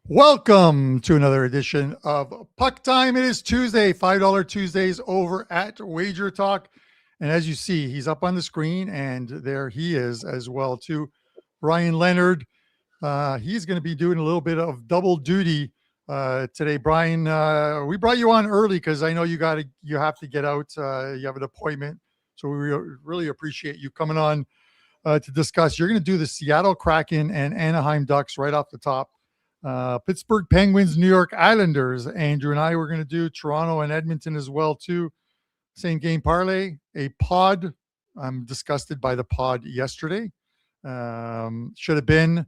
Welcome to another edition of Puck Time. It is Tuesday, $5 Tuesdays over at WagerTalk. And as you see, he's up on the screen, and there he is as well, too. Bryan Leonard. He's going to be doing a little bit of double duty today. Bryan, we brought you on early because I know you have to get out. You have an appointment. So we really appreciate you coming on to discuss. You're going to do the Seattle Kraken and Anaheim Ducks right off the top. Pittsburgh Penguins, New York Islanders. Andrew and I were going to do Toronto and Edmonton as well, too. Same game parlay, a pod. I'm disgusted by the pod yesterday. Should have been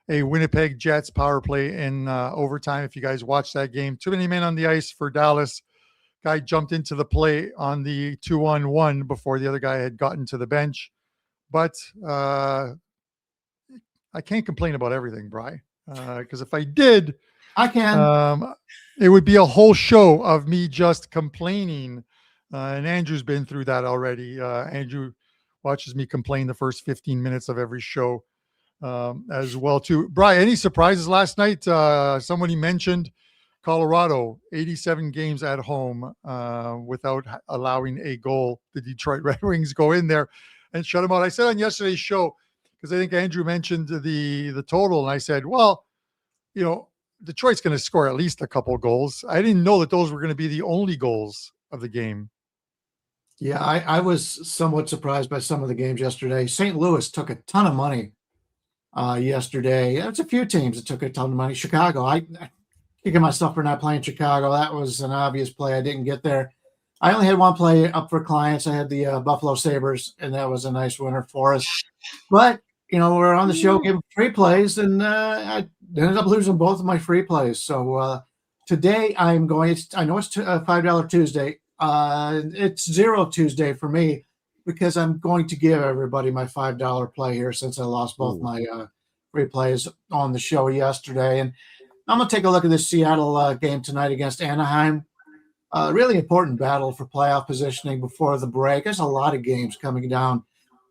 a Winnipeg Jets power play in overtime. If you guys watched that game, too many men on the ice for Dallas. Guy jumped into the play on the 2-on-1 before the other guy had gotten to the bench. But I can't complain about everything, Bri. Because if I did, I can. It would be a whole show of me just complaining. And Andrew's been through that already. Andrew watches me complain the first 15 minutes of every show as well, too. Brian, any surprises last night? Somebody mentioned Colorado, 87 games at home without allowing a goal. The Detroit Red Wings go in there and shut them out. I said on yesterday's show, because I think Andrew mentioned the total, and I said, well, you know, Detroit's going to score at least a couple of goals. I didn't know that those were going to be the only goals of the game. Yeah, I was somewhat surprised by some of the games yesterday. St. Louis took a ton of money yesterday. There's a few teams that took a ton of money. Chicago, I kicking myself for not playing Chicago. That was an obvious play. I didn't get there. I only had one play up for clients. I had the Buffalo Sabres, and that was a nice winner for us. But you know, we're on the show giving free plays, and I ended up losing both of my free plays. So today I'm going. I know it's $5 Tuesday. It's Zero Tuesday for me because I'm going to give everybody my $5 play here since I lost both my free plays on the show yesterday. And I'm going to take a look at this Seattle game tonight against Anaheim. Really important battle for playoff positioning before the break. There's a lot of games coming down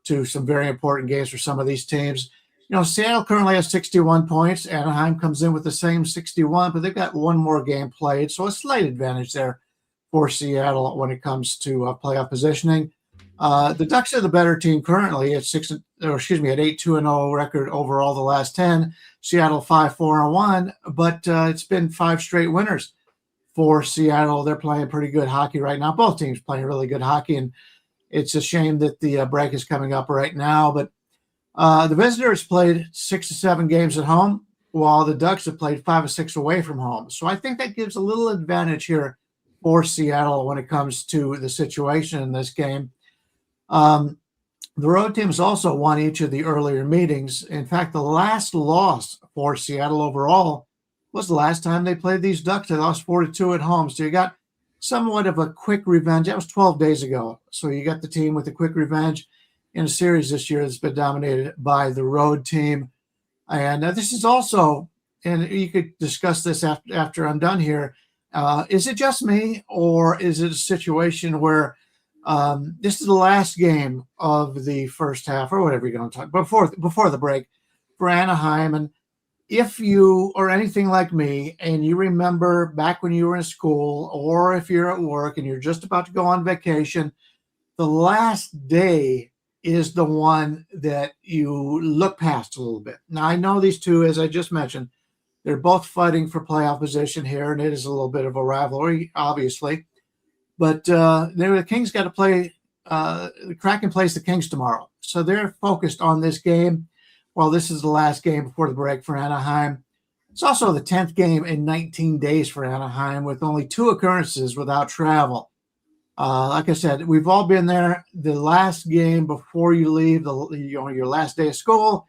to some very important games for some of these teams. You know, Seattle currently has 61 points. Anaheim comes in with the same 61, but they've got one more game played. So a slight advantage there for Seattle when it comes to playoff positioning. The Ducks are the better team currently at 8-2-0 record overall the last 10. Seattle 5-4-1, but it's been 5 straight winners for Seattle. They're playing pretty good hockey right now. Both teams playing really good hockey, and it's a shame that the break is coming up right now. But the visitors played 6 to 7 games at home, while the Ducks have played 5 or 6 away from home. So I think that gives a little advantage here for Seattle when it comes to the situation in this game. The road teams also won each of the earlier meetings. In fact, the last loss for Seattle overall was the last time they played these Ducks. They lost 4-2 at home. So you got somewhat of a quick revenge. That was 12 days ago. So you got the team with a quick revenge in a series this year that's been dominated by the road team. And this is also, and you could discuss this after I'm done here, is it just me, or is it a situation where this is the last game of the first half, or whatever you're going to talk before the break for Anaheim? And if you are anything like me and you remember back when you were in school, or if you're at work and you're just about to go on vacation, the last day is the one that you look past a little bit. Now, I know these two, as I just mentioned, they're both fighting for playoff position here, and it is a little bit of a rivalry, obviously. But the Kings got to play. The Kraken plays the Kings tomorrow, so they're focused on this game. Well, this is the last game before the break for Anaheim. It's also the 10th game in 19 days for Anaheim, with only 2 occurrences without travel. Like I said, we've all been there. The last game before you leave, your last day of school,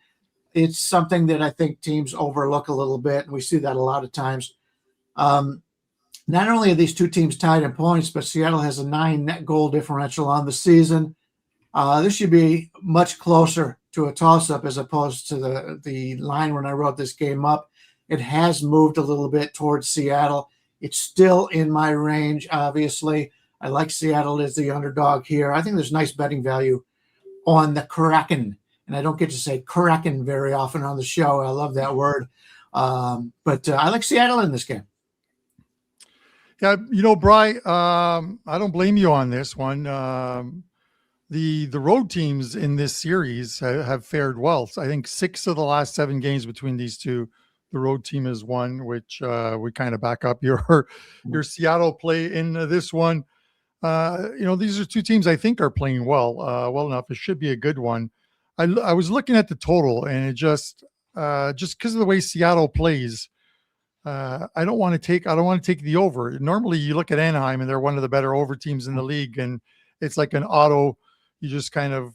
it's something that I think teams overlook a little bit, and we see that a lot of times. Not only are these two teams tied in points, but Seattle has a 9 net goal differential on the season. This should be much closer to a toss-up as opposed to the line when I wrote this game up. It has moved a little bit towards Seattle. It's still in my range, obviously. I like Seattle as the underdog here. I think there's nice betting value on the Kraken. And I don't get to say Kraken very often on the show. I love that word. But I like Seattle in this game. Yeah, Bry, I don't blame you on this one. The road teams in this series have fared well. So I think 6 of the last 7 games between these two, the road team has won, which we kind of back up your Seattle play in this one. These are 2 teams I think are playing well enough. It should be a good one. I was looking at the total, and it just because of the way Seattle plays, I don't want to take the over. Normally, you look at Anaheim, and they're one of the better over teams in the league, and it's like an auto. You just kind of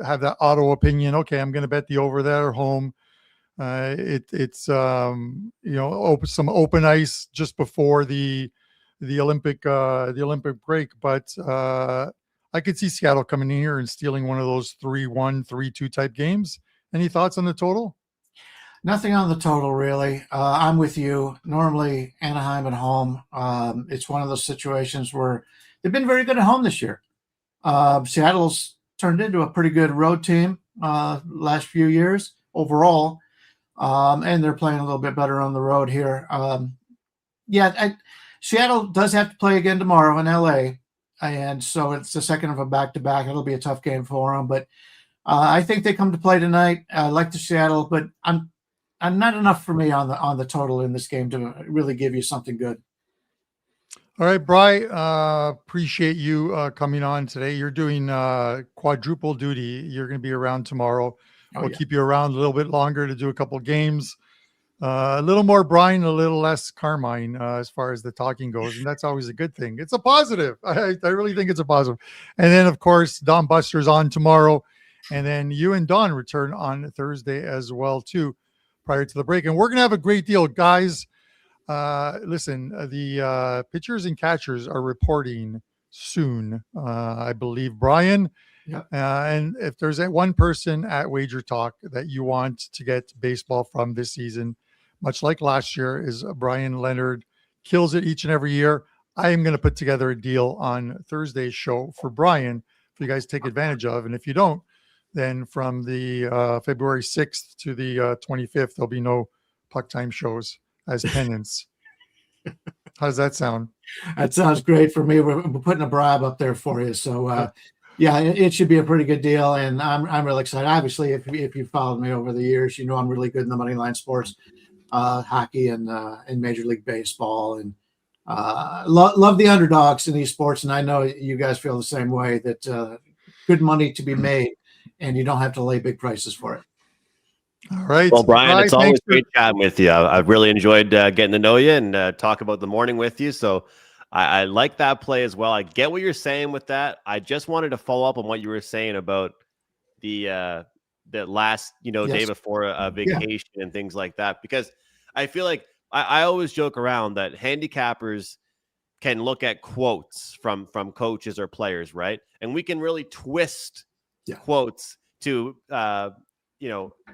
have that auto opinion. Okay, I'm going to bet the over there home. It's some open ice just before the Olympic break, but I could see Seattle coming in here and stealing one of those 3-1, 3-2 type games. Any thoughts on the total? Nothing on the total, really. I'm with you. Normally, Anaheim at home, it's one of those situations where they've been very good at home this year. Seattle's turned into a pretty good road team last few years overall, and they're playing a little bit better on the road here. Seattle does have to play again tomorrow in LA, and so it's the second of a back-to-back. It'll be a tough game for them, but I think they come to play tonight. I like the Seattle, but I'm not enough for me on the total in this game to really give you something good. All right, Bryan, appreciate you coming on today. You're doing quadruple duty. You're going to be around tomorrow. We'll keep you around a little bit longer to do a couple games. A little more Bryan, a little less Carmine as far as the talking goes. And that's always a good thing. It's a positive. I really think it's a positive. And then, of course, Don Buster's on tomorrow. And then you and Don return on Thursday as well, too, prior to the break. And we're going to have a great deal. Guys, listen, the pitchers and catchers are reporting soon, I believe. Bryan, and if there's one person at WagerTalk that you want to get baseball from this season, much like last year, is Bryan Leonard. Kills it each and every year. I am going to put together a deal on Thursday's show for Bryan for you guys to take advantage of. And if you don't, then from the February 6th to the 25th, there'll be no PuckTime shows as penance. How does that sound? That sounds great for me. We're putting a bribe up there for you. So, it should be a pretty good deal. And I'm really excited. Obviously, if you've followed me over the years, you know I'm really good in the money line sports, hockey and Major League Baseball. And love the underdogs in these sports. And I know you guys feel the same way, that good money to be made, and you don't have to lay big prices for it. All right. Well, Bryan, it's always great chatting with you. I've really enjoyed getting to know you and talk about the morning with you. So I like that play as well. I get what you're saying with that. I just wanted to follow up on what you were saying about the last, day before a vacation and things like that, because I feel like I always joke around that handicappers can look at quotes from coaches or players, right? And we can really twist quotes to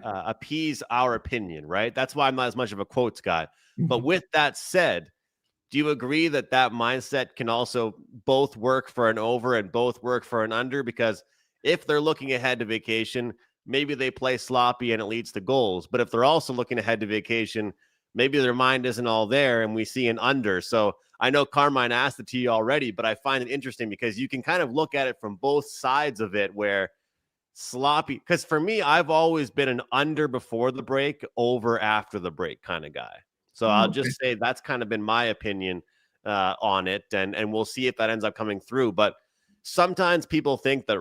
appease our opinion, right? That's why I'm not as much of a quotes guy. But with that said, do you agree that mindset can also both work for an over and both work for an under? Because if they're looking ahead to vacation, maybe they play sloppy and it leads to goals. But if they're also looking ahead to vacation, maybe their mind isn't all there and we see an under. So I know Carmine asked it to you already, but I find it interesting because you can kind of look at it from both sides of it, where sloppy, because for me, I've always been an under before the break, over after the break kind of guy. So I'll just say that's kind of been my opinion on it, and we'll see if that ends up coming through. But sometimes people think that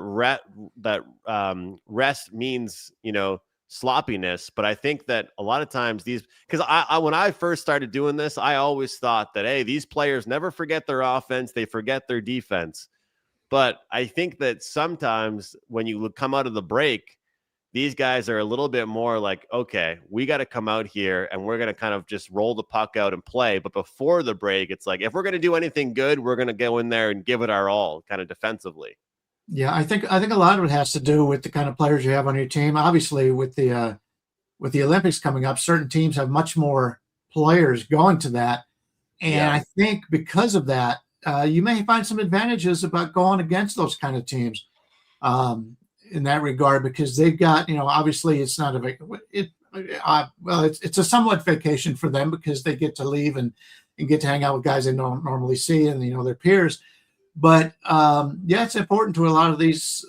rest means sloppiness, but I think that a lot of times because I when I first started doing this, I always thought that, hey, these players never forget their offense, they forget their defense. But I think that sometimes when you come out of the break, these guys are a little bit more like, okay, we got to come out here and we're going to kind of just roll the puck out and play. But before the break, it's like, if we're going to do anything good, we're going to go in there and give it our all kind of defensively. Yeah, I think a lot of it has to do with the kind of players you have on your team. Obviously, with the Olympics coming up, certain teams have much more players going to that. And I think because of that, you may find some advantages about going against those kind of teams in that regard, because they've got, obviously it's not Well, it's a somewhat vacation for them because they get to leave and get to hang out with guys they don't normally see and their peers. But yeah, it's important to a lot of these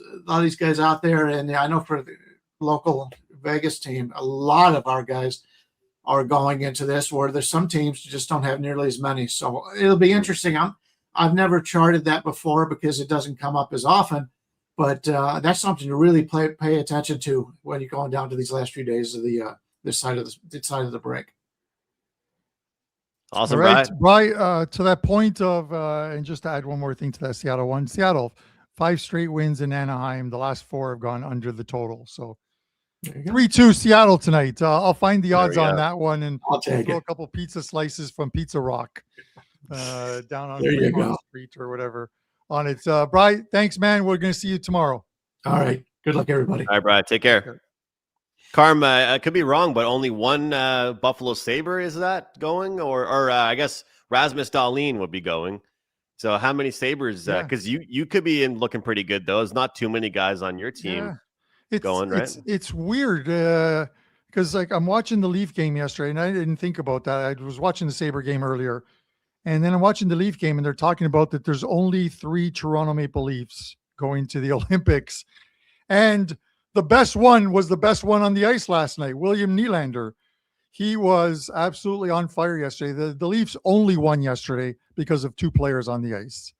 guys out there. And I know for the local Vegas team, a lot of our guys are going into this where there's some teams who just don't have nearly as many. So it'll be interesting. I've never charted that before because it doesn't come up as often. But that's something to really pay attention to when you're going down to these last few days of this side of the break. Awesome, all right, Bryan. To that point of, and just to add one more thing to that Seattle one, Seattle 5 straight wins in Anaheim. The last 4 have gone under the total. So 3-2 Seattle tonight. I'll find the odds on that one and I'll take throw it. a couple pizza slices from Pizza Rock down on There you Fremont go. Street or whatever on it. Bryan, thanks, man. We're going to see you tomorrow. All right. Good luck, everybody. All right, Bryan. Take care. Carm, I could be wrong, but only one Buffalo Sabre is that going? Or I guess Rasmus Dahlin would be going. So how many Sabres? Because you could be looking pretty good, though. There's not too many guys on your team going, right? It's weird because I'm watching the Leaf game yesterday, and I didn't think about that. I was watching the Sabre game earlier, and then I'm watching the Leaf game, and they're talking about that there's only 3 Toronto Maple Leafs going to the Olympics. And the best one was the best one on the ice last night, William Nylander. He was absolutely on fire yesterday. The Leafs only won yesterday because of 2 players on the ice.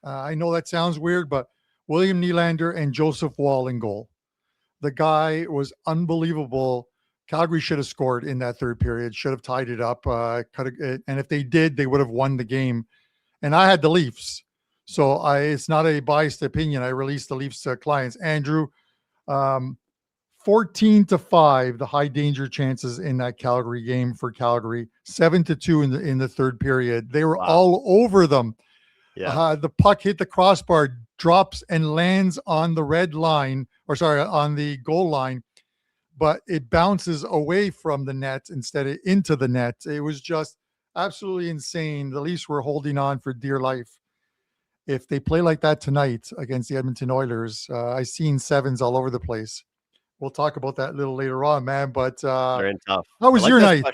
I know that sounds weird, but William Nylander and Joseph Woll in goal. The guy was unbelievable. Calgary should have scored in that third period, should have tied it up. And if they did, they would have won the game. And I had the Leafs. So it's not a biased opinion. I released the Leafs clients. Andrew, 14-5, the high danger chances in that Calgary game for Calgary. 7-2 in the third period. They were all over them. Yeah. The puck hit the crossbar, drops and lands on the on the goal line, but it bounces away from the net instead of into the net. It was just absolutely insane. The Leafs were holding on for dear life. If they play like that tonight against the Edmonton Oilers, I've seen 7s all over the place. We'll talk about that a little later on, man. But they're in tough. How was your night?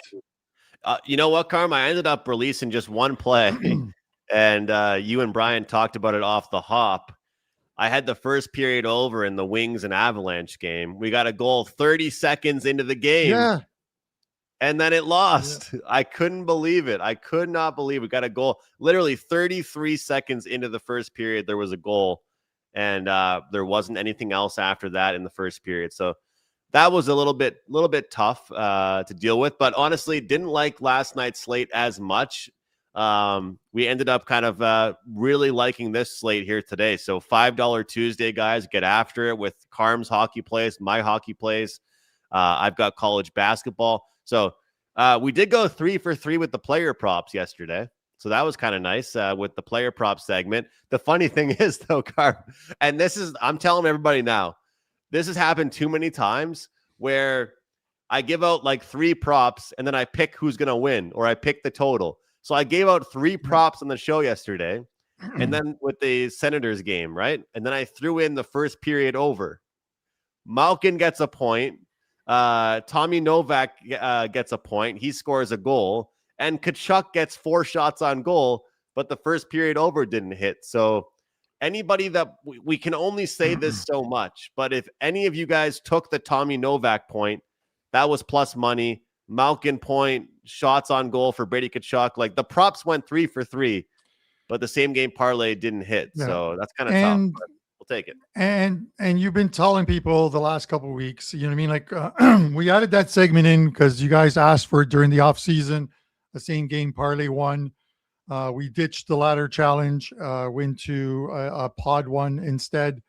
You know what, Carm? I ended up releasing just one play, and you and Bryan talked about it off the hop. I had the first period over in the Wings and Avalanche game. We got a goal 30 seconds into the game. Yeah. And then it lost. Yeah. I couldn't believe it. I could not believe we got a goal. Literally 33 seconds into the first period, there was a goal. And there wasn't anything else after that in the first period. So that was a little bit tough to deal with. But honestly, didn't like last night's slate as much. We ended up kind of really liking this slate here today. So $5 Tuesday, guys, get after it with Carm's hockey plays, my hockey plays. I've got college basketball. So we did go 3 for 3 with the player props yesterday. So that was kind of nice with the player prop segment. The funny thing is, though, Carm, and I'm telling everybody now, this has happened too many times where I give out like 3 props and then I pick who's going to win or I pick the total. So I gave out 3 props on the show yesterday and then with the Senators game, right? And then I threw in the first period over. Malkin gets a point. Tommy Novak gets a point. He scores a goal. And Tkachuk gets 4 shots on goal, but the first period over didn't hit. So anybody that we can only say this so much, but if any of you guys took the Tommy Novak point, that was plus money. Malkin point, shots on goal for Brady Tkachuk. Like the props went 3 for 3, but the same game parlay didn't hit. Yeah. So that's kind of tough. But we'll take it. And you've been telling people the last couple of weeks, you know what I mean? Like we added that segment in because you guys asked for it during the off season. The same game parlay won. We ditched the ladder challenge, went to a pod one instead.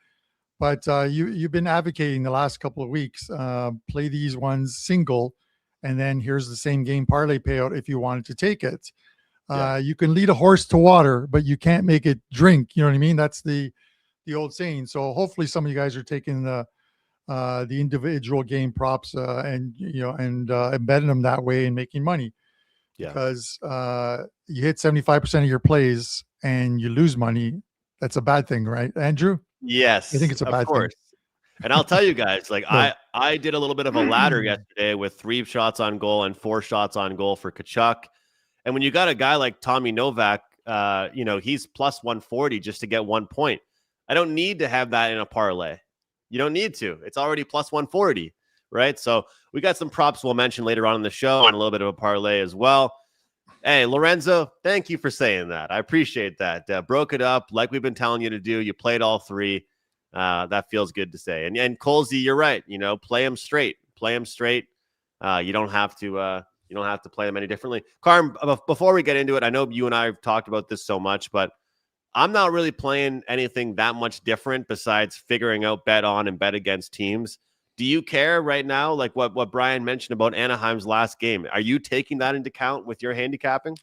But you've been advocating the last couple of weeks. Play these ones single, and then here's the same game parlay payout if you wanted to take it. You can lead a horse to water, but you can't make it drink. You know what I mean? That's the old saying. So hopefully some of you guys are taking the individual game props and embedding them that way and making money. Yeah. Because you hit 75% of your plays and you lose money. That's a bad thing, right, Andrew? Yes. I think it's a bad thing. And I'll tell you guys, like Right. I did a little bit of a ladder yesterday with 3 shots on goal and 4 shots on goal for Kachuk. And when you got a guy like Tommy Novak, he's plus 140 just to get 1 point. I don't need to have that in a parlay. You don't need to. It's already plus 140, right? So we got some props we'll mention later on in the show and a little bit of a parlay as well. Hey, Lorenzo, thank you for saying that. I appreciate that. Broke it up like we've been telling you to do. You played all 3. That feels good to say. And Colsey, you're right. Play them straight. Play them straight. You don't have to play them any differently. Carm, before we get into it, I know you and I have talked about this so much, but I'm not really playing anything that much different besides figuring out bet on and bet against teams. Do you care right now, like what Bryan mentioned about Anaheim's last game? Are you taking that into account with your handicapping?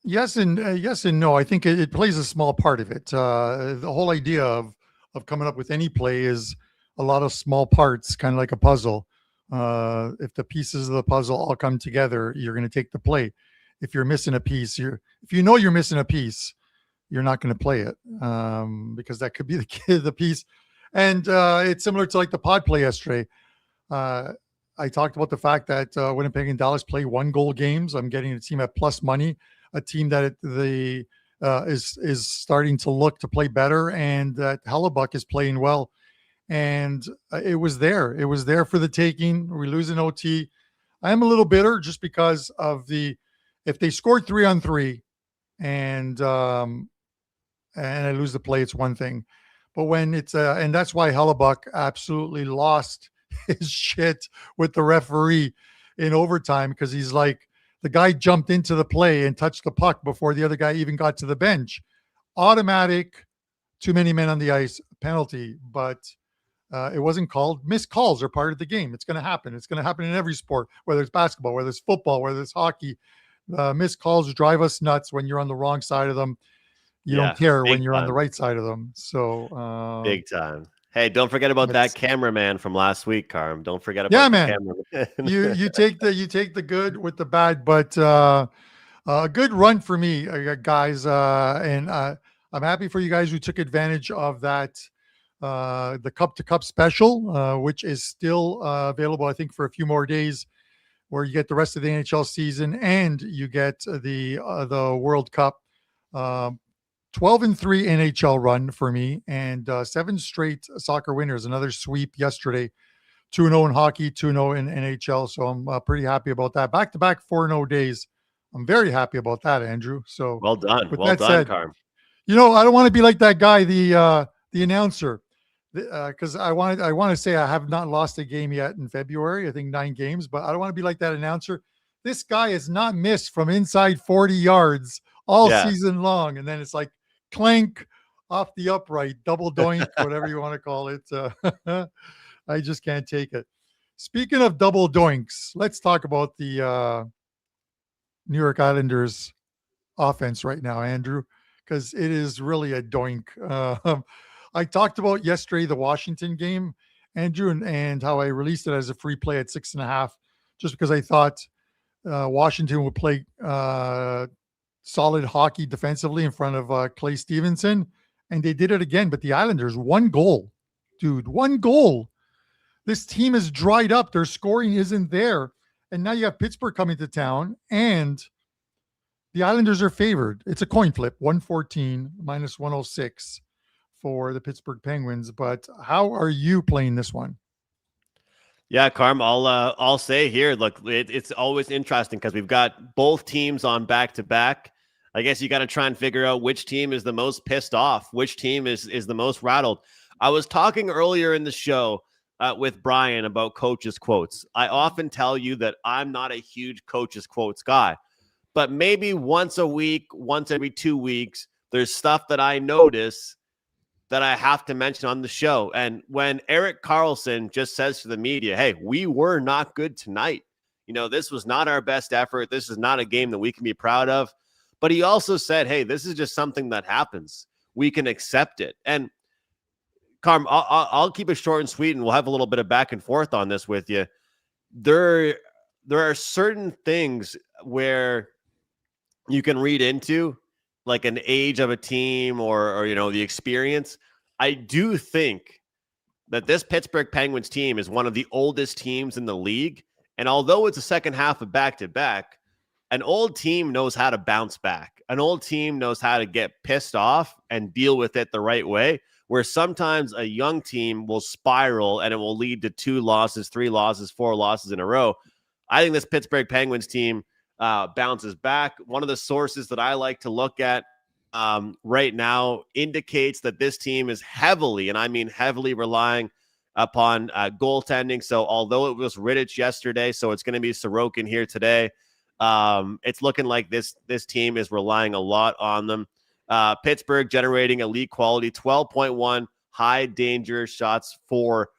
Yes and no. I think it plays a small part of it. The whole idea of coming up with any play is a lot of small parts, kind of like a puzzle. If the pieces of the puzzle all come together, you're going to take the play. If you're missing a piece, if you know you're missing a piece, you're not going to play it because that could be the piece. And it's similar to like the pod play yesterday. I talked about the fact that Winnipeg and Dallas play 1-goal games. I'm getting a team at plus money, a team that is starting to look to play better, and that Hellebuck is playing well. And it was there. It was there for the taking. We lose in OT. I am a little bitter just because of if they scored 3-on-3 and I lose the play, it's one thing. But when it's and that's why Hellebuck absolutely lost his shit with the referee in overtime, because he's like, the guy jumped into the play and touched the puck before the other guy even got to the bench. Automatic, too many men on the ice, penalty, but it wasn't called. Missed calls are part of the game. It's going to happen. It's going to happen in every sport, whether it's basketball, whether it's football, whether it's hockey. Missed calls drive us nuts when you're on the wrong side of them. You don't care when you're on the right side of them. So big time. Hey, don't forget about that cameraman from last week, Carm. Don't forget about the cameraman. you take the good with the bad, but a good run for me, guys. And I'm happy for you guys who took advantage of that. The Cup to Cup special, which is still available, I think, for a few more days, where you get the rest of the NHL season and you get the World Cup. 12-3 NHL run for me, and 7 straight soccer winners. Another sweep yesterday, 2-0 in hockey, 2-0 in NHL. So I'm pretty happy about that. Back-to-back 4-0 days. I'm very happy about that, Andrew. So well done. With well that done, said, Carm. I don't want to be like that guy, the announcer, because I want to say I have not lost a game yet in February. I think 9 games, but I don't want to be like that announcer. This guy has not missed from inside 40 yards all season long, and then it's like clank off the upright, double doink, whatever you want to call it. I just can't take it. Speaking of double doinks, let's talk about the New York Islanders offense right now, Andrew, because it is really a doink. I talked about yesterday the Washington game, Andrew, and how I released it as a free play at 6.5, just because I thought Washington would play solid hockey defensively in front of Clay Stevenson, and they did it again. But the Islanders, 1 goal, dude, 1 goal. This team is dried up. Their scoring isn't there, and now you have Pittsburgh coming to town, and the Islanders are favored. It's a coin flip, 114 minus 106 for the Pittsburgh Penguins. But how are you playing this one? Yeah, Carm, I'll say here, look, it's always interesting because we've got both teams on back-to-back. I guess you got to try and figure out which team is the most pissed off, which team is the most rattled. I was talking earlier in the show with Bryan about coaches' quotes. I often tell you that I'm not a huge coaches' quotes guy, but maybe once a week, once every 2 weeks, there's stuff that I notice that I have to mention on the show. And when Erik Karlsson just says to the media, hey, we were not good tonight. This was not our best effort. This is not a game that we can be proud of. But he also said, hey, this is just something that happens. We can accept it. And Carm, I'll keep it short and sweet, and we'll have a little bit of back and forth on this with you. There are certain things where you can read into, like an age of a team or the experience. I do think that this Pittsburgh Penguins team is one of the oldest teams in the league. And although it's a second half of back-to-back, an old team knows how to bounce back. An old team knows how to get pissed off and deal with it the right way, where sometimes a young team will spiral and it will lead to 2 losses, 3 losses, 4 losses in a row. I think this Pittsburgh Penguins team bounces back. One of the sources that I like to look at right now indicates that this team is heavily, and I mean heavily, relying upon goaltending. So although it was Rittich yesterday, so it's going to be Sorokin here today, it's looking like this team is relying a lot on them. Pittsburgh generating elite quality, 12.1 high danger shots for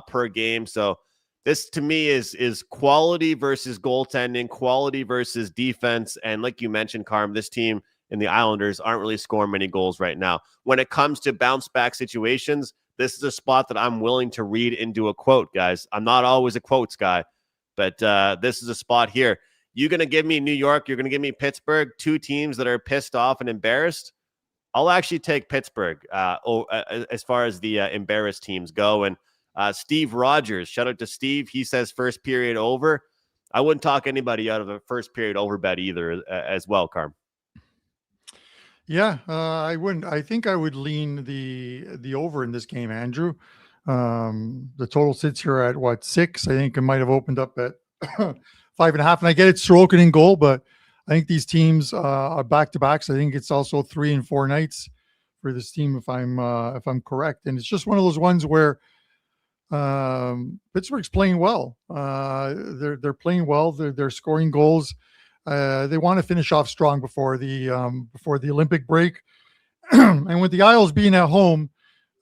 per game. So this to me is quality versus goaltending, quality versus defense. And like you mentioned, Carm, this team and the Islanders aren't really scoring many goals right now. When it comes to bounce back situations, this is a spot that I'm willing to read into a quote, guys. I'm not always a quotes guy, but this is a spot here. You're going to give me New York, you're going to give me Pittsburgh, 2 teams that are pissed off and embarrassed. I'll actually take Pittsburgh as far as the embarrassed teams go. And Steve Rogers, shout out to Steve. He says first period over. I wouldn't talk anybody out of a first period over bet either as well, Carm. Yeah, I wouldn't. I think I would lean the over in this game, Andrew. The total sits here at what, 6? I think it might have opened up at 5.5. And I get it's Sorokin in goal, but I think these teams are back-to-backs. I think it's also 3 and 4 nights for this team, if I'm correct. And it's just one of those ones where Pittsburgh's playing well. They're playing well. They're scoring goals. They want to finish off strong before the Olympic break. And with the Isles being at home,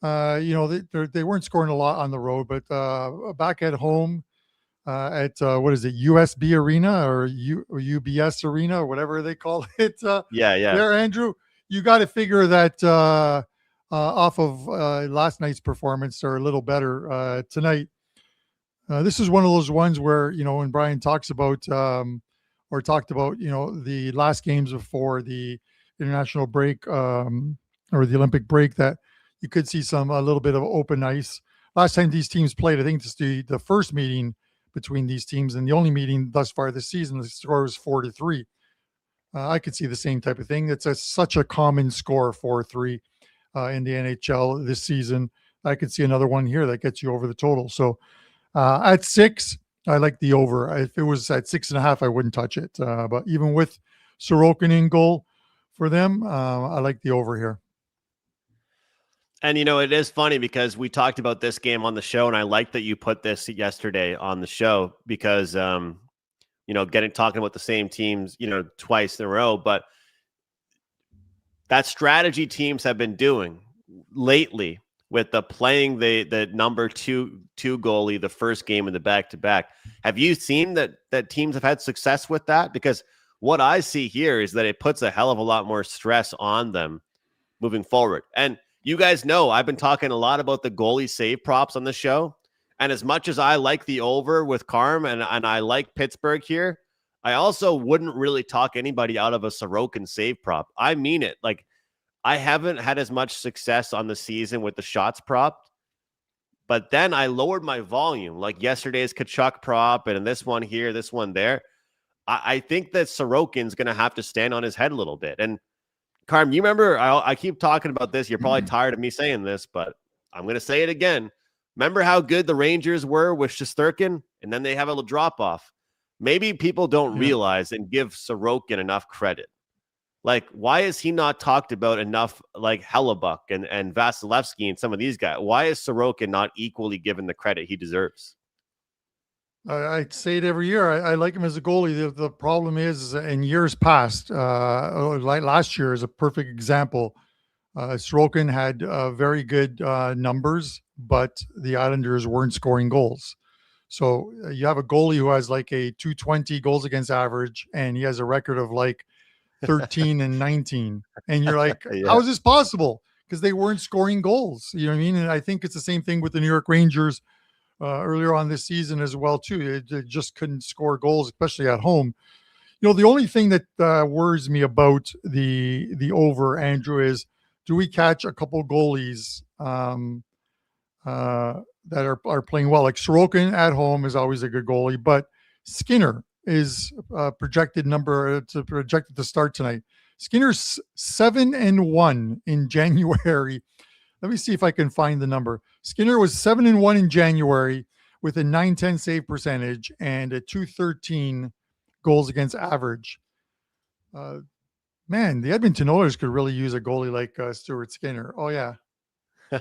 they weren't scoring a lot on the road, but back at home at what is it, USB Arena or UBS Arena or whatever they call it. Yeah. There, Andrew, you got to figure that off of last night's performance or a little better tonight. This is one of those ones where, when Bryan talked about the last games before the international break or the Olympic break, that you could see a little bit of open ice. Last time these teams played, I think this is the first meeting between these teams and the only meeting thus far this season. The score was 4-3. I could see the same type of thing. It's such a common score, 4-3 in the NHL this season. I could see another one here that gets you over the total. So at 6, I like the over. If it was at 6.5, I wouldn't touch it. But even with Sorokin in goal for them, I like the over here. And, it is funny because we talked about this game on the show, and I like that you put this yesterday on the show because, talking about the same teams, twice in a row. But that strategy teams have been doing lately with the playing the number two goalie the first game in the back-to-back. Have you seen that teams have had success with that? Because what I see here is that it puts a hell of a lot more stress on them moving forward. And you guys know I've been talking a lot about the goalie save props on the show. And as much as I like the over with Carm and I like Pittsburgh here, I also wouldn't really talk anybody out of a Sorokin save prop. I mean it. Like, I haven't had as much success on the season with the shots prop, but then I lowered my volume, like yesterday's Kachuk prop and this one here, this one there. I think that Sorokin's going to have to stand on his head a little bit. And Carm, you remember, I keep talking about this. You're probably tired of me saying this, but I'm going to say it again. Remember how good the Rangers were with Shesterkin, and then they have a little drop-off? Maybe people don't realize and give Sorokin enough credit. Like, why is he not talked about enough, like Hellebuck and Vasilevsky and some of these guys? Why is Sorokin not equally given the credit he deserves? I say it every year. I like him as a goalie. The problem is, in years past, like last year is a perfect example. Sorokin had very good numbers, but the Islanders weren't scoring goals. So you have a goalie who has like a 220 goals against average, and he has a record of like 13 and 19. And you're like, how is this possible? Because they weren't scoring goals. You know what I mean? And I think it's the same thing with the New York Rangers earlier on this season as well, too. They just couldn't score goals, especially at home. The only thing that worries me about the over, Andrew, is do we catch a couple goalies that are playing well. Like Sorokin at home is always a good goalie, but Skinner is projected to start tonight. Skinner's 7-1 in January. Let me see if I can find the number. Skinner was 7-1 in January with a .910 save percentage and a .213 goals against average. Man, the Edmonton Oilers could really use a goalie like Stuart Skinner. Oh yeah,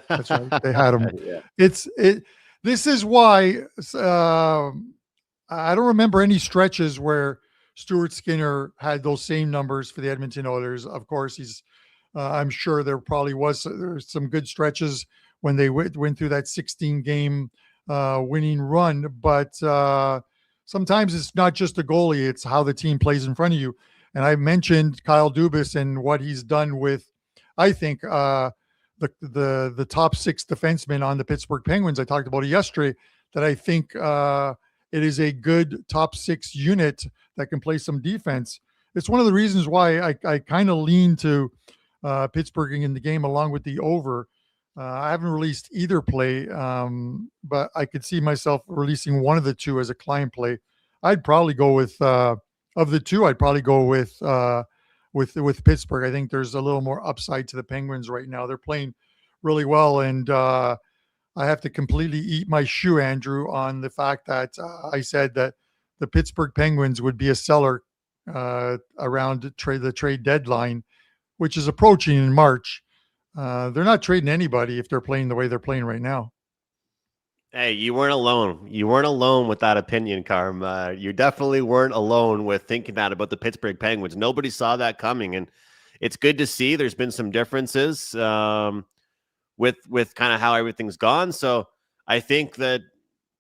that's right. They had him. Yeah. This is why I don't remember any stretches where Stuart Skinner had those same numbers for the Edmonton Oilers. Of course, he's. I'm sure there was some good stretches when they went through that 16-game winning run, but sometimes it's not just a goalie; it's how the team plays in front of you. And I mentioned Kyle Dubas and what he's done with, I think, the top 6 defensemen on the Pittsburgh Penguins. I talked about it yesterday, that I think it is a good top 6 unit that can play some defense. It's one of the reasons why I kind of lean to Pittsburgh in the game along with the over. I haven't released either play, but I could see myself releasing one of the two as a client play. I'd probably go with of the two. I'd probably go with Pittsburgh. I think there's a little more upside to the Penguins right now. They're playing really well, and I have to completely eat my shoe, Andrew, on the fact that I said that the Pittsburgh Penguins would be a seller around the trade deadline, which is approaching in March. They're not trading anybody if they're playing the way they're playing right now. Hey, you weren't alone. You weren't alone with that opinion, Carm. You definitely weren't alone with thinking that about the Pittsburgh Penguins. Nobody saw that coming, and it's good to see. There's been some differences with kind of how everything's gone. So I think that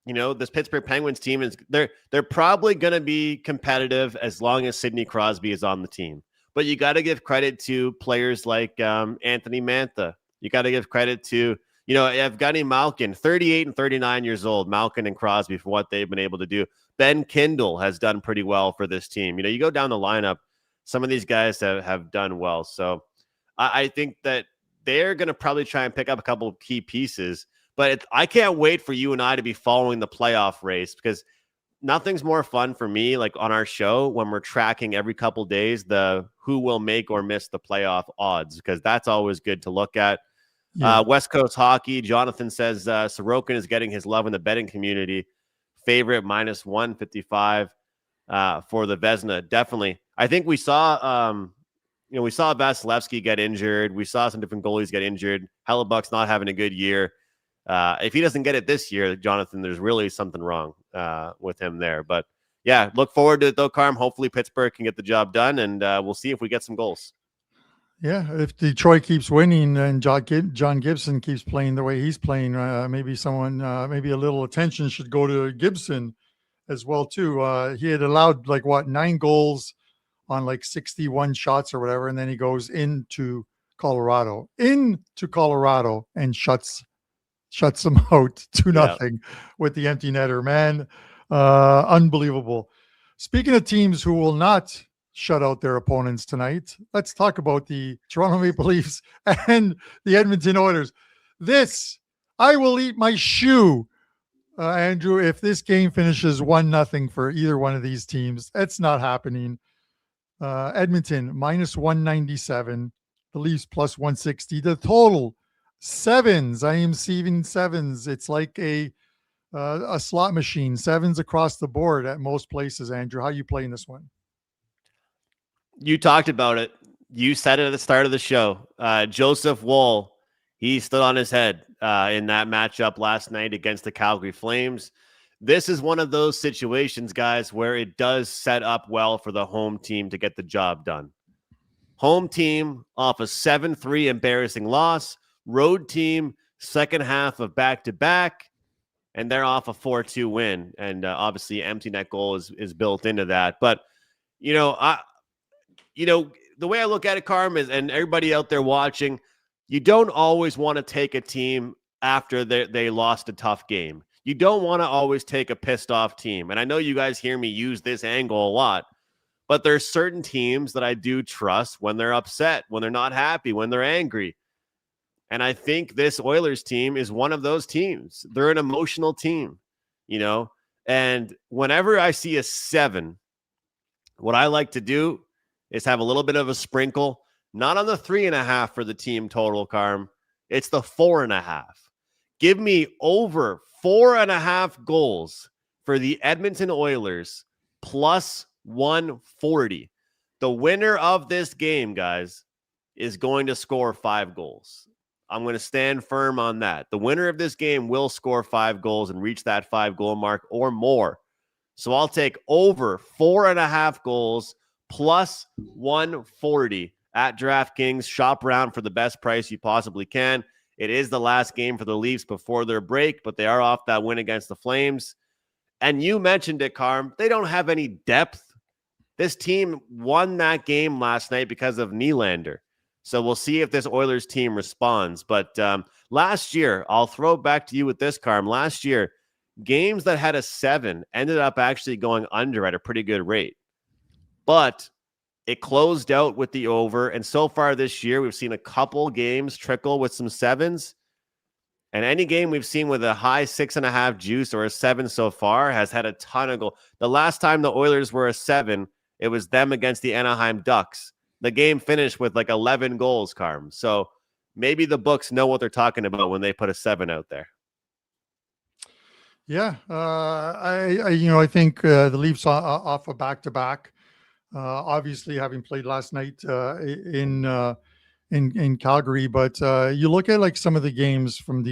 this Pittsburgh Penguins team they're probably going to be competitive as long as Sidney Crosby is on the team. But you got to give credit to players like Anthony Mantha. You got to give credit to Evgeny Malkin, 38 and 39 years old, Malkin and Crosby, for what they've been able to do. Ben Kindle has done pretty well for this team. You go down the lineup, some of these guys have done well. So I think that they're going to probably try and pick up a couple of key pieces. But I can't wait for you and I to be following the playoff race, because nothing's more fun for me, like on our show, when we're tracking every couple days the who will make or miss the playoff odds, because that's always good to look at. Yeah. West Coast Hockey, Jonathan says Sorokin is getting his love in the betting community. Favorite -155 for the Vezina. Definitely. I think we saw, we saw Vasilevsky get injured. We saw some different goalies get injured. Hellebuck's not having a good year. If he doesn't get it this year, Jonathan, there's really something wrong with him there. But yeah, look forward to it though, Carm. Hopefully Pittsburgh can get the job done, and we'll see if we get some goals. Yeah, if Detroit keeps winning and John Gibson keeps playing the way he's playing, maybe a little attention should go to Gibson as well too. He had allowed 9 goals on 61 shots or whatever, and then he goes into Colorado and shuts them out 2-0 with the empty netter. Man, unbelievable. Speaking of teams who will not shut out their opponents tonight, let's talk about the Toronto Maple Leafs and the Edmonton Oilers. I will eat my shoe, Andrew, if this game finishes 1-0 for either one of these teams. It's not happening. Edmonton -197, the Leafs +160. The total 7s. I am seeing 7s. It's like a slot machine. 7s across the board at most places. Andrew, how are you playing this one? You talked about it. You said it at the start of the show. Joseph Woll, he stood on his head in that matchup last night against the Calgary Flames. This is one of those situations, guys, where it does set up well for the home team to get the job done. Home team off a 7-3 embarrassing loss. Road team, second half of back-to-back, and they're off a 4-2 win. And obviously, empty net goal is built into that. But, the way I look at it, Carm, is, and everybody out there watching, you don't always want to take a team after they lost a tough game. You don't want to always take a pissed off team. And I know you guys hear me use this angle a lot, but there's certain teams that I do trust when they're upset, when they're not happy, when they're angry. And I think this Oilers team is one of those teams. They're an emotional team, and whenever I see a 7, what I like to do is have a little bit of a sprinkle, not on the 3.5 for the team total, Carm. It's the 4.5. Give me over 4.5 goals for the Edmonton Oilers plus 140. The winner of this game, guys, is going to score 5 goals. I'm going to stand firm on that. The winner of this game will score 5 goals and reach that 5-goal mark or more. So I'll take over 4.5 goals plus 140 at DraftKings. Shop around for the best price you possibly can. It is the last game for the Leafs before their break, but they are off that win against the Flames. And you mentioned it, Carm. They don't have any depth. This team won that game last night because of Nylander. So we'll see if this Oilers team responds. But last year, I'll throw back to you with this, Carm. Last year, games that had a 7 ended up actually going under at a pretty good rate. But it closed out with the over. And so far this year, we've seen a couple games trickle with some 7s. And any game we've seen with a high 6.5 juice or a 7 so far has had a ton of goals. The last time the Oilers were a 7, it was them against the Anaheim Ducks. The game finished with like 11 goals, Carm. So maybe the books know what they're talking about when they put a 7 out there. Yeah, I think the Leafs off a back-to-back. Obviously, having played last night in Calgary, but you look at like some of the games for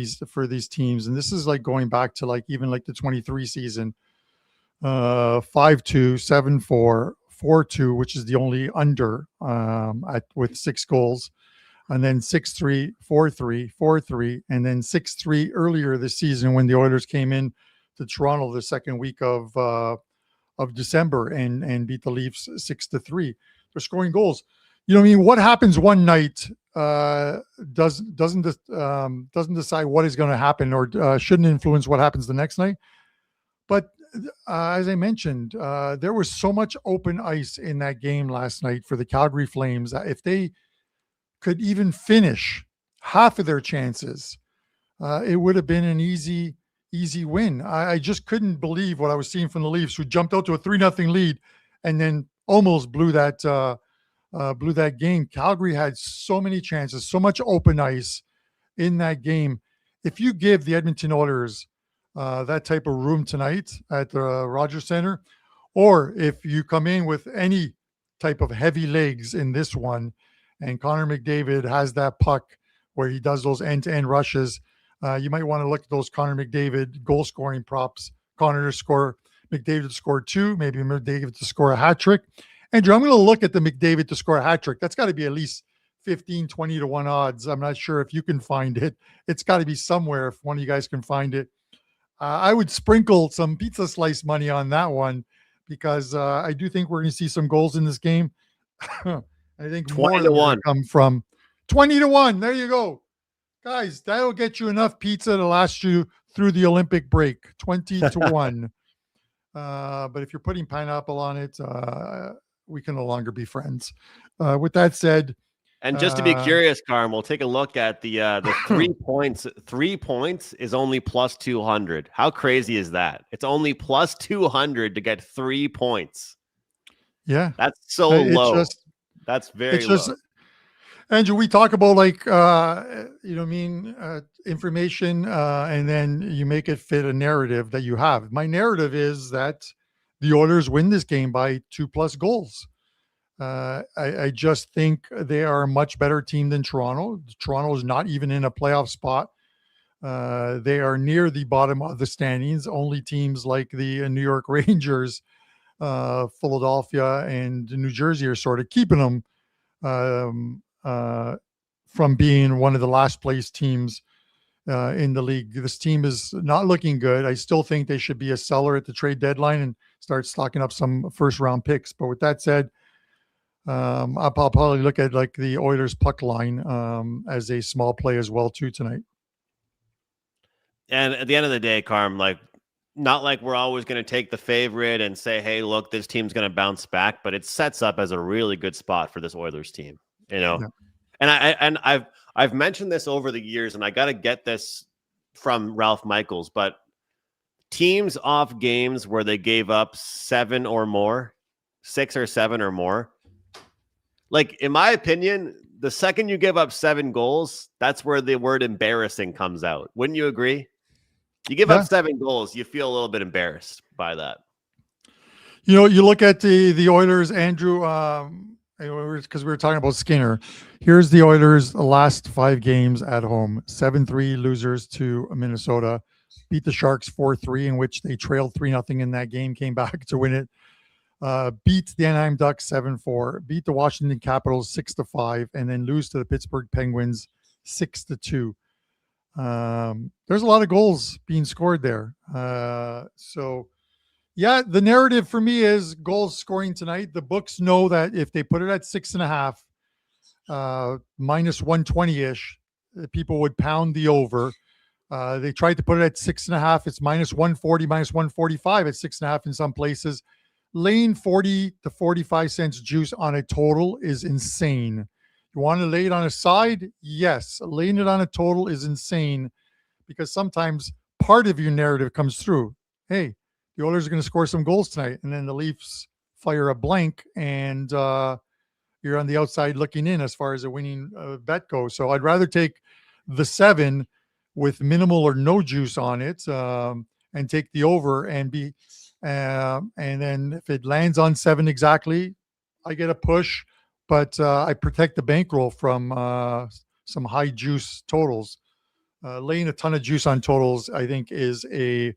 these teams, and this is like going back to like even like the 23 season, 5-2, 7-4, 4-2, which is the only under with 6 goals, and then 6-3, 4-3, 4-3, and then 6-3 earlier this season when the Oilers came in to Toronto the second week of December and beat the Leafs 6-3. They're scoring goals. What happens one night doesn't decide what is going to happen or shouldn't influence what happens the next night. But as I mentioned, there was so much open ice in that game last night for the Calgary Flames that if they could even finish half of their chances, it would have been an easy win. I just couldn't believe what I was seeing from the Leafs, who jumped out to a 3-0 lead and then almost blew that game. Calgary had so many chances, so much open ice in that game. If you give the Edmonton Oilers that type of room tonight at the Rogers Center, or if you come in with any type of heavy legs in this one, and Connor McDavid has that puck where he does those end-to-end rushes, you might want to look at those Connor McDavid goal-scoring props. Connor to score, McDavid to score 2, maybe McDavid to score a hat trick. Andrew, I'm going to look at the McDavid to score a hat trick. That's got to be at least 15, 20 to 1 odds. I'm not sure if you can find it. It's got to be somewhere if one of you guys can find it. I would sprinkle some pizza slice money on that one because I do think we're going to see some goals in this game. I think 20 to 1 come from 20 to 1. There you go. Guys, that'll get you enough pizza to last you through the Olympic break. 20 to 1. But if you're putting pineapple on it, we can no longer be friends. With that said, and just to be curious, Carm, we'll take a look at the 3 points. 3 points is only plus 200. How crazy is that? It's only plus 200 to get 3 points. Yeah, that's so low. That's very low. Andrew, we talk about like information, and then you make it fit a narrative that you have. My narrative is that the Oilers win this game by 2+ goals. I just think they are a much better team than Toronto. Toronto is not even in a playoff spot. They are near the bottom of the standings. Only teams like the New York Rangers, Philadelphia, and New Jersey are sort of keeping them from being one of the last place teams in the league. This team is not looking good. I still think they should be a seller at the trade deadline and start stocking up some first round picks. But with that said, I'll probably look at like the Oilers puck line as a small play as well too tonight. And at the end of the day, Carm, like, not like we're always going to take the favorite and say, hey, look, this team's going to bounce back, but it sets up as a really good spot for this Oilers team, Yeah. And I've I've mentioned this over the years, and I got to get this from Ralph Michaels, but teams off games where they gave up 7 or more, 6 or 7 or more. Like, in my opinion, the second you give up 7 goals, that's where the word embarrassing comes out. Wouldn't you agree? You give up 7 goals, you feel a little bit embarrassed by that. You know, you look at the Oilers, Andrew, because we were talking about Skinner. Here's the Oilers' last 5 games at home: 7-3 losers to Minnesota, beat the Sharks 4-3, in which they trailed 3-0 in that game, came back to win it. Beat the Anaheim Ducks 7-4, beat the Washington Capitals 6-5, and then lose to the Pittsburgh Penguins 6-2. There's a lot of goals being scored there. So yeah, the narrative for me is goals scoring tonight. The books know that if they put it at 6.5, minus 120-ish, people would pound the over. They tried to put it at 6.5. It's minus 140, minus 145 at 6.5 in some places. Laying 40 to 45 cents juice on a total is insane. You want to lay it on a side? Yes. Laying it on a total is insane because sometimes part of your narrative comes through. Hey, the Oilers are going to score some goals tonight, and then the Leafs fire a blank, and you're on the outside looking in as far as a winning bet goes. So I'd rather take the 7 with minimal or no juice on it, and take the over and be. And then if it lands on 7 exactly, I get a push, but I protect the bankroll from some high juice totals. Laying a ton of juice on totals, I think, is a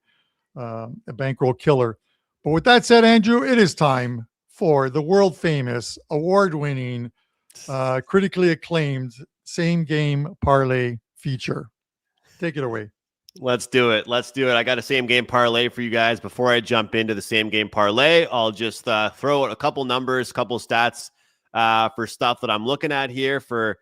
bankroll killer. But with that said, Andrew, it is time for the world famous, award-winning, critically acclaimed same game parlay feature. Take it away. Let's do it. I got a same game parlay for you guys. Before I jump into the same game parlay, I'll just throw out a couple numbers, couple stats for stuff that I'm looking at here for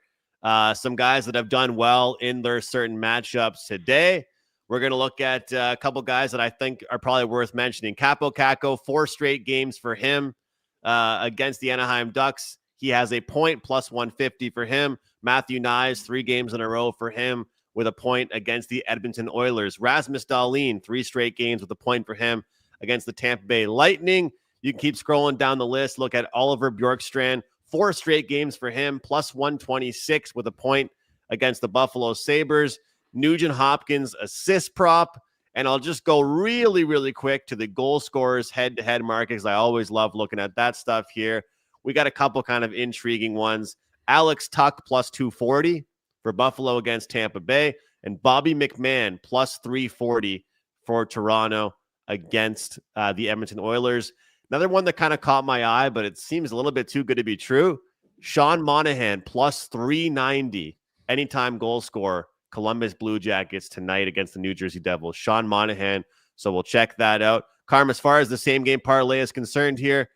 some guys that have done well in their certain matchups today. We're going to look at a couple guys that I think are probably worth mentioning. Capo Caco, 4 straight games for him against the Anaheim Ducks. He has a point, plus 150 for him. Matthew Nyes, 3 games in a row for him with a point against the Edmonton Oilers. Rasmus Dahlin, 3 straight games with a point for him against the Tampa Bay Lightning. You can keep scrolling down the list. Look at Oliver Bjorkstrand, 4 straight games for him, plus 126 with a point against the Buffalo Sabres. Nugent Hopkins assist prop. And I'll just go really, really quick to the goal scorers head-to-head market because I always love looking at that stuff here. We got a couple kind of intriguing ones. Alex Tuck, plus 240 for Buffalo against Tampa Bay. And Bobby McMahon, plus 340 for Toronto against the Edmonton Oilers. Another one that kind of caught my eye, but it seems a little bit too good to be true. Sean Monahan, plus 390, anytime goal scorer. Columbus Blue Jackets tonight against the New Jersey Devils. Sean Monahan. So we'll check that out. Carm, as far as the same game parlay is concerned here,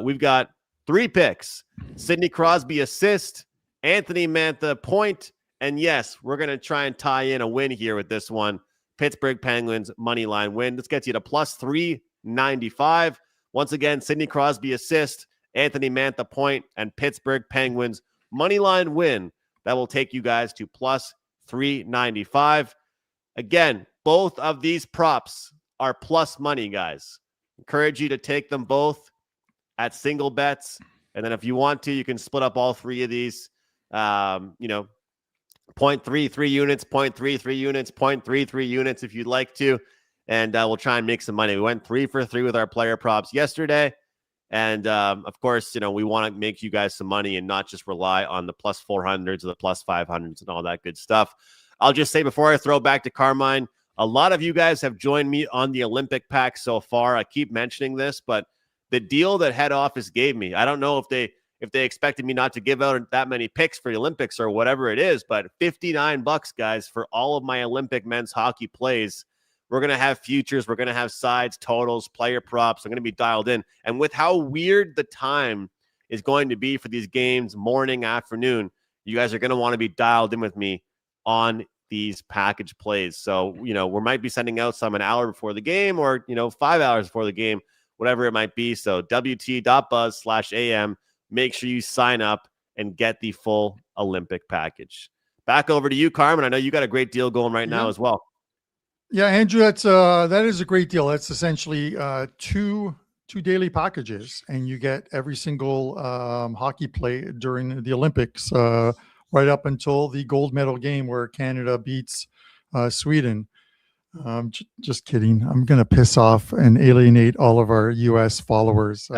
we've got 3 picks. Sidney Crosby assist, Anthony Mantha point, and yes, we're going to try and tie in a win here with this one. Pittsburgh Penguins money line win. This gets you to plus 395. Once again, Sidney Crosby assist, Anthony Mantha point, and Pittsburgh Penguins money line win. That will take you guys to plus 395. Again, both of these props are plus money, guys. Encourage you to take them both at single bets. And then if you want to, you can split up all 3 of these. 0.33 units, 0.33 units, 0.33 units if you'd like to. And we'll try and make some money. We went 3 for 3 with our player props yesterday. And of course, we want to make you guys some money and not just rely on the plus 400s or the plus 500s and all that good stuff. I'll just say before I throw back to Carmine, a lot of you guys have joined me on the Olympic pack so far. I keep mentioning this, but the deal that head office gave me, I don't know if they expected me not to give out that many picks for the Olympics or whatever it is, but $59, guys, for all of my Olympic men's hockey plays. We're going to have futures. We're going to have sides, totals, player props. I'm going to be dialed in. And with how weird the time is going to be for these games, morning, afternoon, you guys are going to want to be dialed in with me on these package plays. So, we might be sending out some an hour before the game or, 5 hours before the game, whatever it might be. So wt.buzz/am. Make sure you sign up and get the full Olympic package. back over to you, Carmen. I know you got a great deal going right now as well. Yeah, Andrew, that is a great deal. That's essentially two daily packages, and you get every single hockey play during the Olympics, right up until the gold medal game where Canada beats Sweden. Just kidding. I'm going to piss off and alienate all of our U.S. followers.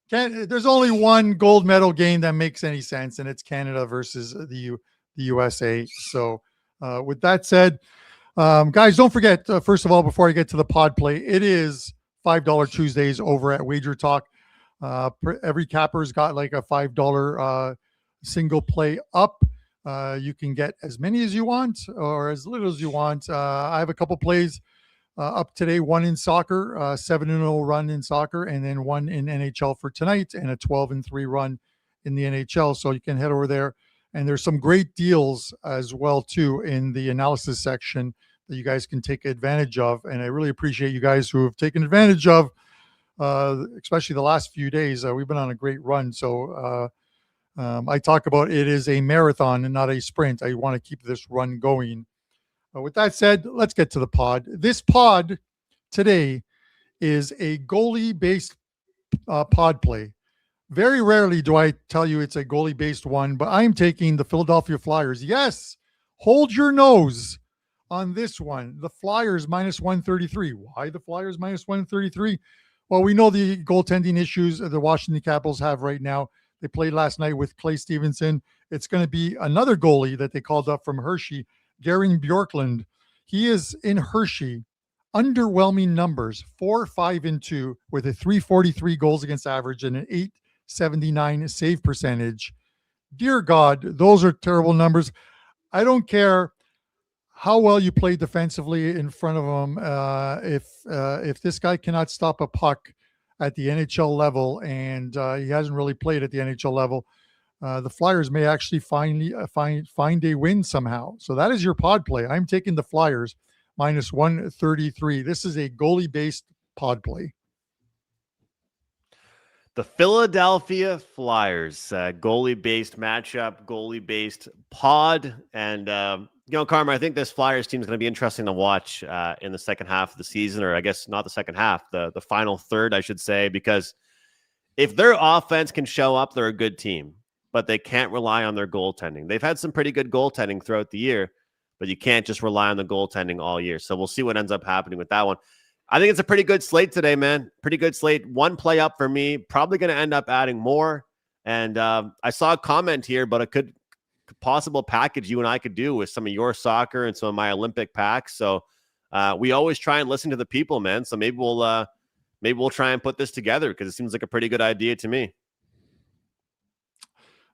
There's only one gold medal game that makes any sense, and it's Canada versus the USA. So with that said, guys, don't forget, first of all, before I get to the pod play, it is $5 Tuesdays over at WagerTalk. Every capper's got like a $5 single play up. You can get as many as you want or as little as you want. I have a couple plays up today, one in soccer, 7-0 run in soccer, and then one in NHL for tonight, and a 12-3 run in the NHL. So you can head over there. And there's some great deals as well, too, in the analysis section that you guys can take advantage of. And I really appreciate you guys who have taken advantage of, especially the last few days. We've been on a great run. So I talk about it is a marathon and not a sprint. I want to keep this run going. With that said, let's get to the pod. This pod today is a goalie-based pod play. Very rarely do I tell you it's a goalie-based one, but I'm taking the Philadelphia Flyers. Yes, hold your nose on this one. The Flyers minus 133. Why the Flyers minus 133? Well, we know the goaltending issues the Washington Capitals have right now. They played last night with Clay Stevenson. It's going to be another goalie that they called up from Hershey, Garen Bjorklund. He is in Hershey. Underwhelming numbers, 4-5-2 with a 343 goals against average and an 879 save percentage. Dear God, those are terrible numbers. I don't care how well you play defensively in front of him. If this guy cannot stop a puck at the NHL level, and he hasn't really played at the NHL level, the Flyers may actually find a win somehow. So that is your pod play. I'm taking the Flyers minus 133. This is a goalie-based pod play. The Philadelphia Flyers, goalie-based matchup, goalie-based pod. And, Carmen, I think this Flyers team is going to be interesting to watch in the second half of the season, or I guess not the second half, the final third, I should say, because if their offense can show up, they're a good team, but they can't rely on their goaltending. They've had some pretty good goaltending throughout the year, but you can't just rely on the goaltending all year. So we'll see what ends up happening with that one. I think it's a pretty good slate today, man. Pretty good slate. One play up for me. Probably going to end up adding more. And I saw a comment here, but a could possible package you and I could do with some of your soccer and some of my Olympic packs. So we always try and listen to the people, man. So maybe we'll try and put this together because it seems like a pretty good idea to me.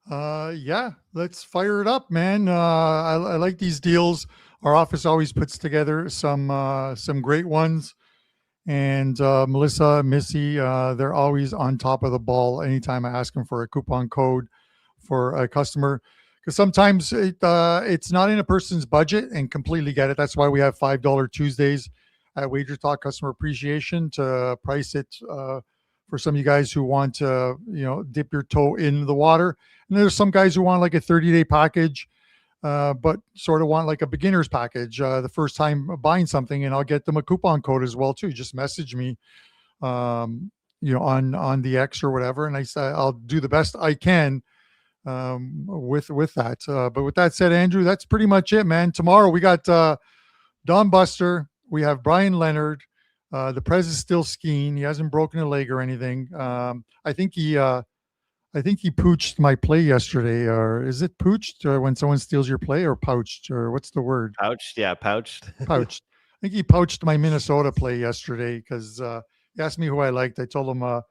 Yeah, let's fire it up, man. I like these deals. Our office always puts together some great ones. And Melissa, Missy, they're always on top of the ball anytime I ask them for a coupon code for a customer. Because sometimes it's not in a person's budget, and completely get it. That's why we have $5 Tuesdays at WagerTalk Customer Appreciation to price it for some of you guys who want to, dip your toe in the water. And there's some guys who want like a 30-day package, but sort of want like a beginner's package the first time buying something, and I'll get them a coupon code as well too. Just message me, on the X or whatever, and I'll do the best I can with that. But with that said, Andrew, that's pretty much it, man. Tomorrow we got Don Buster. We have Brian Leonard. The Prez is still skiing. He hasn't broken a leg or anything. I think he pooched my play yesterday. Or is it pooched when someone steals your play, or pouched, or what's the word? Pouched. Yeah. Pouched. Pouched. I think he pouched my Minnesota play yesterday because he asked me who I liked. I told him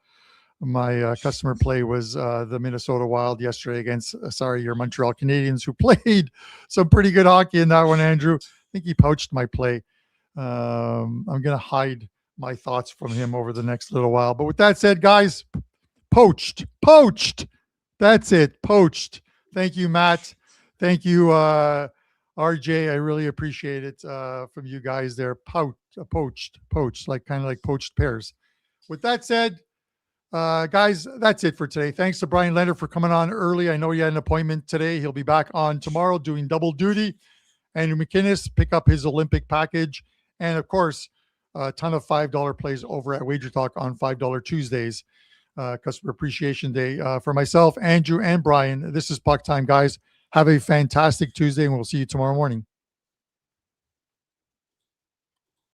my customer play was the Minnesota Wild yesterday against, your Montreal Canadiens, who played some pretty good hockey in that one, Andrew. I think he pouched my play. I'm going to hide my thoughts from him over the next little while. But with that said, guys, poached. That's it. Poached. Thank you, Matt. Thank you, RJ. I really appreciate it from you guys there. Poached, like kind of like poached pears. With that said, Guys, that's it for today. Thanks to Bryan Leonard for coming on early. I know he had an appointment today. He'll be back on tomorrow doing double duty. Andrew McInnis, pick up his Olympic package. And of course, a ton of $5 plays over at WagerTalk on $5 Tuesdays, Customer Appreciation Day. For myself, Andrew, and Bryan, this is Puck Time, guys. Have a fantastic Tuesday, and we'll see you tomorrow morning.